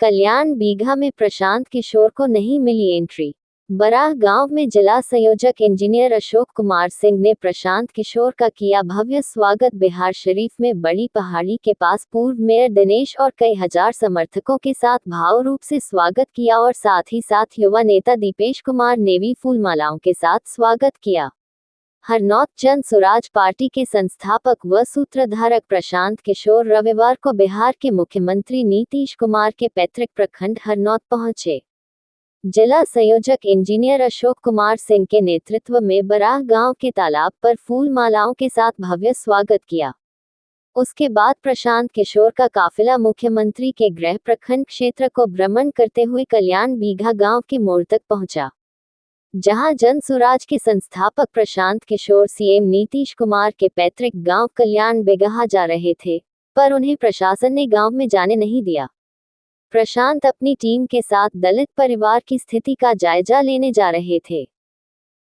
कल्याण बीघा में प्रशांत किशोर को नहीं मिली एंट्री। बराह गांव में जिला संयोजक इंजीनियर अशोक कुमार सिंह ने प्रशांत किशोर का किया भव्य स्वागत। बिहार शरीफ में बड़ी पहाड़ी के पास पूर्व मेयर दिनेश और कई हजार समर्थकों के साथ भाव रूप से स्वागत किया और साथ ही साथ युवा नेता दीपेश कुमार ने भी फूलमालाओं के साथ स्वागत किया। हरनौत जन स्वराज पार्टी के संस्थापक व सूत्रधारक प्रशांत किशोर रविवार को बिहार के मुख्यमंत्री नीतीश कुमार के पैतृक प्रखंड हरनौत पहुंचे। जिला संयोजक इंजीनियर अशोक कुमार सिंह के नेतृत्व में बराह गांव के तालाब पर फूल मालाओं के साथ भव्य स्वागत किया। उसके बाद प्रशांत किशोर का काफिला मुख्यमंत्री के गृह प्रखंड क्षेत्र को भ्रमण करते हुए कल्याण बीघा गांव के मोड़ तक पहुंचा, जहां जन स्वराज के संस्थापक प्रशांत किशोर सीएम नीतीश कुमार के पैतृक गांव कल्याण बीघा जा रहे थे, पर उन्हें प्रशासन ने गांव में जाने नहीं दिया। प्रशांत अपनी टीम के साथ दलित परिवार की स्थिति का जायजा लेने जा रहे थे।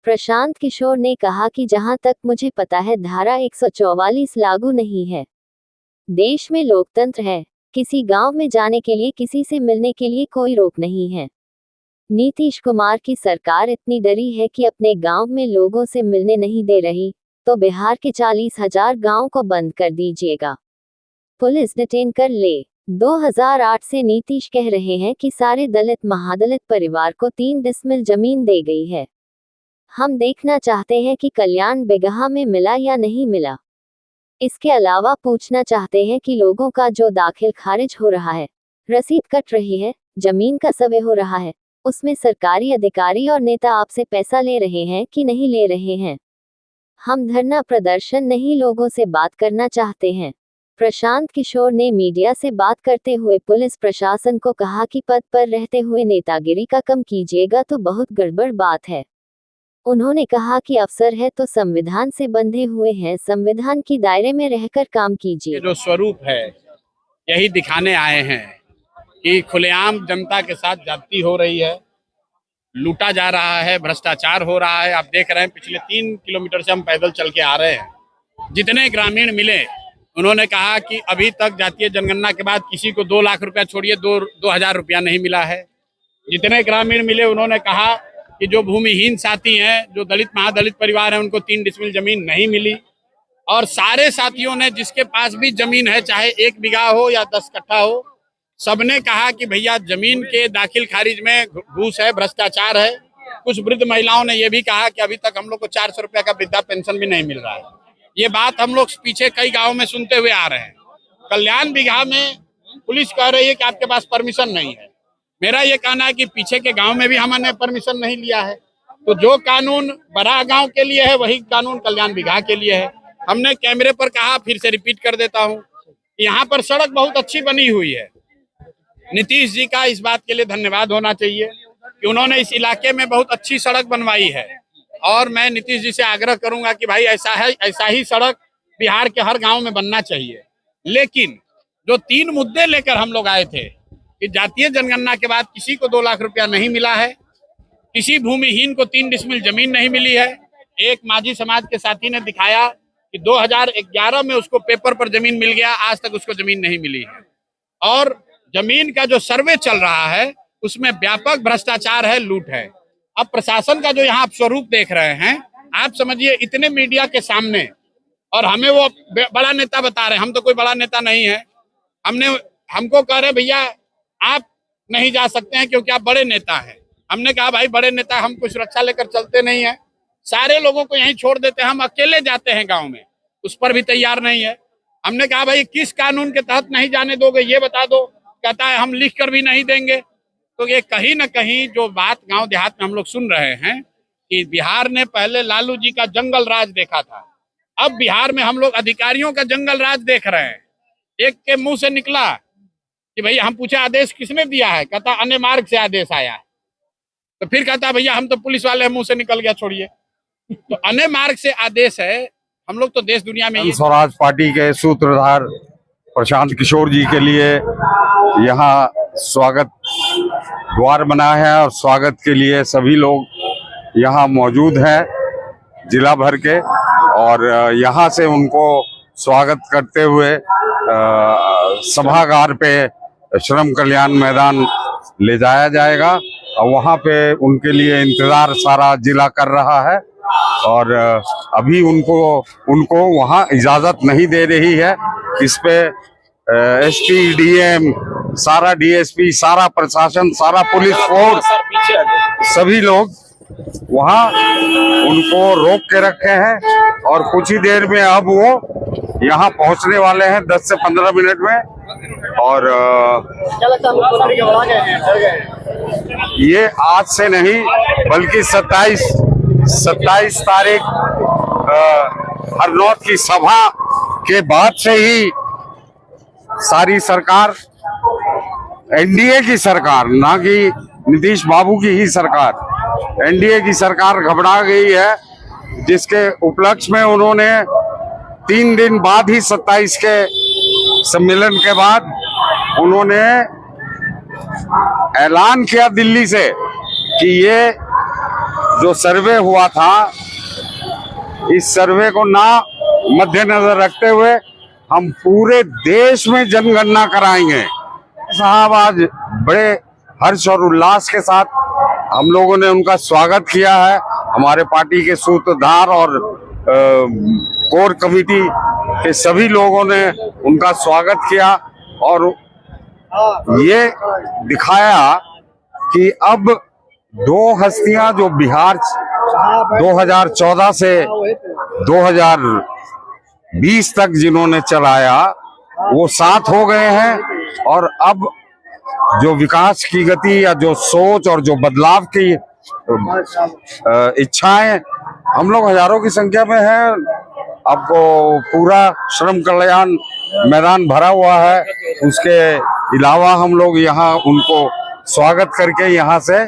प्रशांत किशोर ने कहा कि जहां तक मुझे पता है धारा 144 लागू नहीं है। देश में लोकतंत्र है, किसी गांव में जाने के लिए, किसी से मिलने के लिए कोई रोक नहीं है। नीतीश कुमार की सरकार इतनी डरी है कि अपने गांव में लोगों से मिलने नहीं दे रही, तो बिहार के 40,000 गांव को बंद कर दीजिएगा, पुलिस डिटेन कर ले। 2008 से नीतीश कह रहे हैं कि सारे दलित महादलित परिवार को 3 डिसमिल जमीन दे गई है। हम देखना चाहते हैं कि कल्याण बीघा में मिला या नहीं मिला। इसके अलावा पूछना चाहते हैं कि लोगों का जो दाखिल खारिज हो रहा है, रसीद कट रही है, जमीन का सर्वे हो रहा है, उसमें सरकारी अधिकारी और नेता आपसे पैसा ले रहे हैं कि नहीं ले रहे हैं। हम धरना प्रदर्शन नहीं, लोगों से बात करना चाहते हैं। प्रशांत किशोर ने मीडिया से बात करते हुए पुलिस प्रशासन को कहा कि पद पर रहते हुए नेतागिरी का कम कीजिएगा तो बहुत गड़बड़ बात है। उन्होंने कहा कि अफसर है तो संविधान से बंधे हुए हैं, संविधान की दायरे में रहकर काम कीजिए। जो स्वरूप है यही दिखाने आए हैं कि खुलेआम जनता के साथ ज्यादती हो रही है, लूटा जा रहा है, भ्रष्टाचार हो रहा है। आप देख रहे हैं पिछले 3 किलोमीटर से हम पैदल चल के आ रहे हैं। जितने ग्रामीण मिले उन्होंने कहा कि अभी तक जातीय जनगणना के बाद किसी को 2 लाख रुपया छोड़िए 2,000 रुपया नहीं मिला है। जितने ग्रामीण मिले उन्होंने कहा कि जो भूमिहीन साथी हैं, जो दलित महादलित परिवार हैं, उनको 3 डिसमिल जमीन नहीं मिली। और सारे साथियों ने जिसके पास भी जमीन है, चाहे 1 बीघा हो या 10 कट्ठा हो, सबने कहा कि भैया जमीन के दाखिल खारिज में घूस है, भ्रष्टाचार है। कुछ वृद्ध महिलाओं ने यह भी कहा कि अभी तक हम लोग को 400 रुपया का वृद्धा पेंशन भी नहीं मिल रहा है। ये बात हम लोग पीछे कई गांवों में सुनते हुए आ रहे हैं। कल्याण बीघा में पुलिस कह रही है कि आपके पास परमिशन नहीं है। मेरा ये कहना है कि पीछे के गांव में भी हमने परमिशन नहीं लिया है। तो जो कानून बराह गांव के लिए है वही कानून कल्याण बीघा के लिए है। हमने कैमरे पर कहा, फिर से रिपीट कर देता हूँ, यहाँ पर सड़क बहुत अच्छी बनी हुई है। नीतीश जी का इस बात के लिए धन्यवाद होना चाहिए कि उन्होंने इस इलाके में बहुत अच्छी सड़क बनवाई है। और मैं नीतीश जी से आग्रह करूंगा कि भाई ऐसा ही सड़क बिहार के हर गांव में बनना चाहिए। लेकिन जो 3 मुद्दे लेकर हम लोग आए थे कि जातीय जनगणना के बाद किसी को 2 लाख रुपया नहीं मिला है, किसी भूमिहीन को 3 डिसमिल जमीन नहीं मिली है। एक माझी समाज के साथी ने दिखाया कि 2011 में उसको पेपर पर जमीन मिल गया, आज तक उसको जमीन नहीं मिली है। और जमीन का जो सर्वे चल रहा है उसमें व्यापक भ्रष्टाचार है, लूट है। अब प्रशासन का जो यहाँ आप स्वरूप देख रहे हैं, आप समझिए इतने मीडिया के सामने, और हमें वो बड़ा नेता बता रहे हैं। हम तो कोई बड़ा नेता नहीं है। हमको कह रहे भैया आप नहीं जा सकते हैं क्योंकि आप बड़े नेता हैं। हमने कहा भाई बड़े नेता हम कोई सुरक्षा लेकर चलते नहीं है, सारे लोगों को यहीं छोड़ देते हैं, हम अकेले जाते हैं गाँव में, उस पर भी तैयार नहीं है। हमने कहा भाई किस कानून के तहत नहीं जाने दोगे ये बता दो। कहता है हम लिख कर भी नहीं देंगे। तो ये कहीं न कहीं जो बात गांव देहात में हम लोग सुन रहे हैं कि बिहार ने पहले लालू जी का जंगल राज देखा था, अब बिहार में हम लोग अधिकारियों का जंगल राज देख रहे हैं। एक के मुंह से निकला कि भैया हम पूछे आदेश किसने दिया है, कहता अन्य मार्ग से आदेश आया है। तो फिर कहता भैया हम तो पुलिस वाले मुंह से निकल गया, छोड़िए। तो अन्य मार्ग से आदेश है। हम लोग तो देश दुनिया में स्वराज पार्टी के सूत्रधार प्रशांत किशोर जी के लिए यहाँ स्वागत द्वार बना है और स्वागत के लिए सभी लोग यहाँ मौजूद हैं जिला भर के। और यहाँ से उनको स्वागत करते हुए सभागार पे श्रम कल्याण मैदान ले जाया जाएगा और वहाँ पे उनके लिए इंतजार सारा जिला कर रहा है। और अभी उनको वहाँ इजाजत नहीं दे रही है। इस पे एसपी, डीएम, सारा डीएसपी, सारा प्रशासन, सारा पुलिस फोर्स, सभी लोग वहाँ उनको रोक के रखे हैं और कुछ ही देर में अब वो यहाँ पहुँचने वाले हैं 10 से 15 मिनट में। और ये आज से नहीं बल्कि 27 तारीख हरनौत की सभा के बाद से ही सारी सरकार, एनडीए की सरकार, ना कि नीतीश बाबू की ही सरकार, एनडीए की सरकार घबरा गई है, जिसके उपलक्ष्य में उन्होंने 3 दिन बाद ही 27 के सम्मेलन के बाद उन्होंने ऐलान किया दिल्ली से कि ये जो सर्वे हुआ था, इस सर्वे को ना मद्देनजर रखते हुए हम पूरे देश में जनगणना कराएंगे। साहब आज बड़े हर्ष और उल्लास के साथ हम लोगों ने उनका स्वागत किया है। हमारे पार्टी के सूत्रधार और कोर कमेटी के सभी लोगों ने उनका स्वागत किया और ये दिखाया कि अब 2 हस्तियां जो बिहार 2014 से 2020 तक जिन्होंने चलाया वो साथ हो गए हैं। और अब जो विकास की गति या जो सोच और जो बदलाव की इच्छाएं, हम लोग हजारों की संख्या में हैं। आपको पूरा श्रम कल्याण मैदान भरा हुआ है। उसके अलावा हम लोग यहाँ उनको स्वागत करके यहाँ से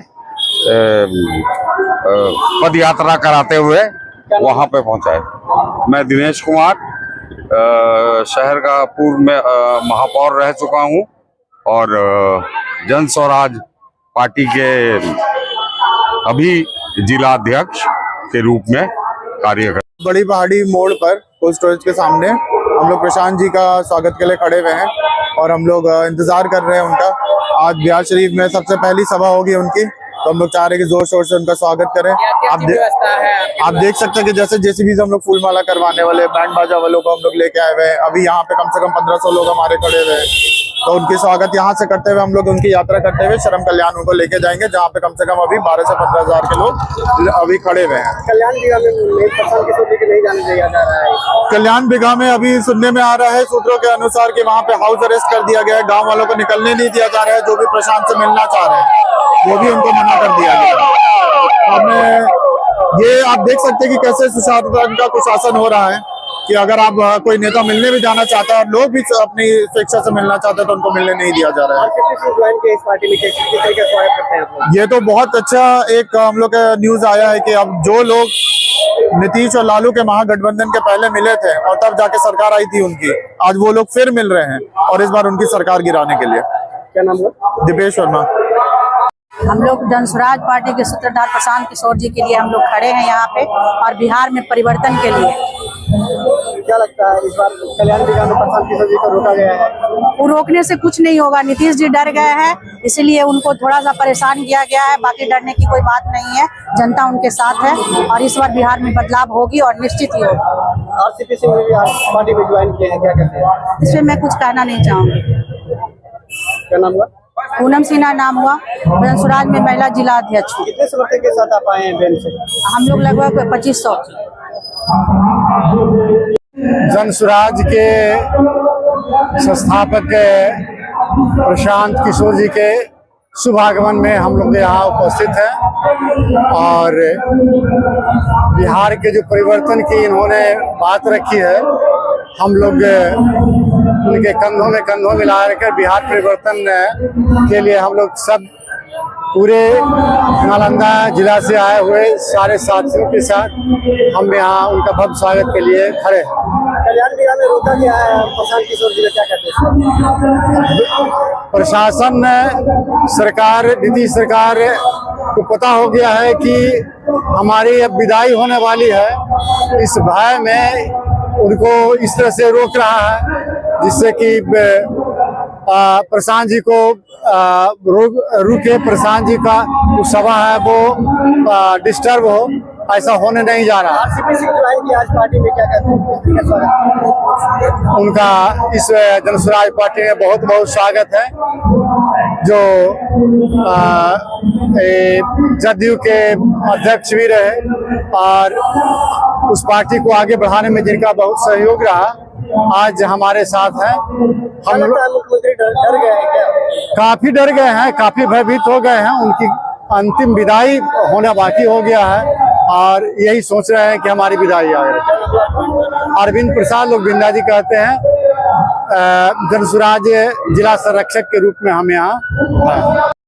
पद यात्रा कराते हुए वहाँ पे पहुँचाए। मैं दिनेश कुमार, शहर का पूर्व में महापौर रह चुका हूँ और जन स्वराज पार्टी के अभी जिला अध्यक्ष के रूप में कार्य कर। बड़ी पहाड़ी मोड़ पर कोल्ड स्टोरेज के सामने हम लोग प्रशांत जी का स्वागत के लिए खड़े हुए हैं और हम लोग इंतजार कर रहे हैं उनका। आज बिहार शरीफ में सबसे पहली सभा होगी उनकी, तो हम लोग चाह रहे हैं कि जोर शोर से उनका स्वागत करें। आप देख सकते हैं कि जैसे जेसीबी से हम लोग फूलमाला करवाने वाले, बैंड बाजा वालों को हम लोग लेके आए हुए हैं। अभी यहाँ पे कम से कम 1500 लोग हमारे खड़े हुए हैं, तो उनकी स्वागत यहाँ से करते हुए हम लोग उनकी यात्रा करते हुए श्रम कल्याण उनको लेके जाएंगे, जहाँ पे कम से कम अभी 12 से 15 हजार के लोग अभी खड़े हुए हैं। कल्याण बिघा में नहीं जाने दिया जा रहा है। कल्याण बिघा में अभी सुनने में आ रहा है सूत्रों के अनुसार कि वहाँ पे हाउस अरेस्ट कर दिया गया है। गाँव वालों को निकलने नहीं दिया जा रहा है। जो भी प्रशांत से मिलना चाह रहे हैं वो भी उनको मना कर दिया गया। अब ये आप देख सकते हैं कि कैसे सुशासन का कुशासन हो रहा है कि अगर आप कोई नेता मिलने भी जाना चाहता है और लोग भी अपनी स्वेच्छा से मिलना चाहते हैं तो उनको मिलने नहीं दिया जा रहा है। इस पार्टी में किस तरीके से स्वागत करते हैं आप लोग? ये तो बहुत अच्छा एक हम लोग का न्यूज आया है कि अब जो लोग नीतीश और लालू के महागठबंधन के पहले मिले थे और तब जाके सरकार आई थी उनकी, आज वो लोग फिर मिल रहे हैं और इस बार उनकी सरकार गिराने के लिए। क्या नाम है? दीपेश वर्मा। हम लोग जन स्वराज पार्टी के सूत्रधार प्रशांत किशोर जी के लिए हम लोग खड़े हैं यहाँ पे और बिहार में परिवर्तन के लिए। क्या लगता है इस बार कल्याण बिघा में प्रशांत किशोर जी को रोका गया है? वो रोकने से कुछ नहीं होगा। नीतीश जी डर गए हैं, इसलिए उनको थोड़ा सा परेशान किया गया है। बाकी डरने की कोई बात नहीं है, जनता उनके साथ है और इस बार बिहार में बदलाव होगी और निश्चित ही होगी। आरसीपी सिंह ने भी पार्टी में ज्वाइन किए हैं, क्या कहते हैं? इसमें मैं कुछ कहना नहीं चाहूँगी। क्या नाम हुआ? पूनम सिन्हा नाम हुआ, जन स्वराज में महिला जिला अध्यक्ष हूँ। कितने समर्थक के साथ आप आए हैं बेन से? हम लोग लगभग 2500। जन स्वराज के संस्थापक प्रशांत किशोर जी के शुभ आगमन में हम लोग यहाँ उपस्थित हैं और बिहार के जो परिवर्तन की इन्होंने बात रखी है, हम लोग उनके कंधों में कंधों मिला कर बिहार परिवर्तन के लिए हम लोग सब पूरे नालंदा जिला से आए हुए सारे साथियों के साथ हम यहाँ उनका भव्य स्वागत के लिए खड़े हैं। कल्याण बिघा में रोका गया है प्रशांत किशोर जी, क्या कहते हैं? प्रशासन, सरकार, नीतीश सरकार को पता हो गया है कि हमारी अब विदाई होने वाली है। इस भय में उनको इस तरह से रोक रहा है जिससे कि प्रशांत जी को रुके, प्रशांत जी का जो सभा है वो डिस्टर्ब हो, ऐसा होने नहीं जा रहा। आरसीपी सिंह जो आएंगे आज पार्टी में, क्या कहते हैं? उनका इस जनसुराज पार्टी में बहुत बहुत स्वागत है। जो जदयू के अध्यक्ष भी रहे और उस पार्टी को आगे बढ़ाने में जिनका बहुत सहयोग रहा, आज हमारे साथ हैं। हम लोग मुख्यमंत्री डर गए हैं क्या? काफी डर गए हैं, काफी भयभीत हो गए हैं। उनकी अंतिम विदाई होना बाकी हो गया है और यही सोच रहे हैं कि हमारी विदाई आ गई। अरविंद प्रसाद लोग बिंदा जी कहते हैं, जनसुराज जिला संरक्षक के रूप में हम यहाँ हैं।